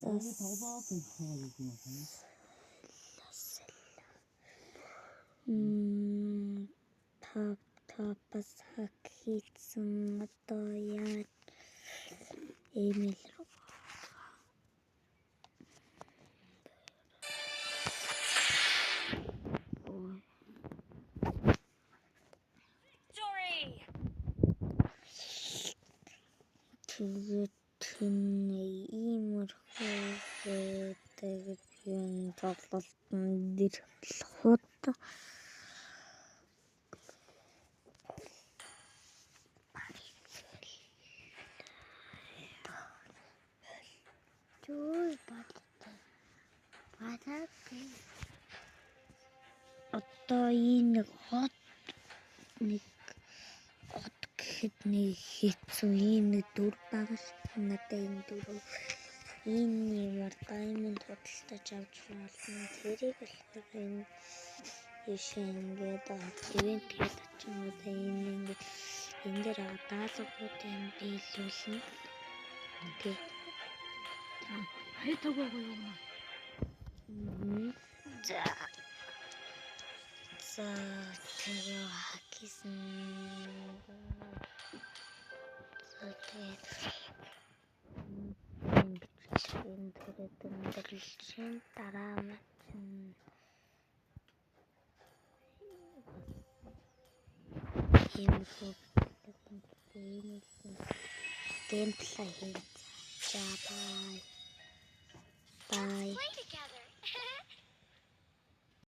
Tapos хийсэн одоо яаж email руу иймэрхүү байдаг юм тоглолтын дэрхлэхүүд одоо энэ нэг гот гэхэд нэг хэцүү энэ дүр байгаа ш. Надад энэ дүр энэ юмар diamond худалдаж авч болно. Тэрийг л энэ ишээ ингээд ивент хийх юм уу энэ ингээд энэ дээр даалгавруудын биелүүлнэ. Окей. Хайтаагүй юу юм. За тэгээ хакисэн. Энэ бичлэгэн дараа нь геймплей хийж. За бай.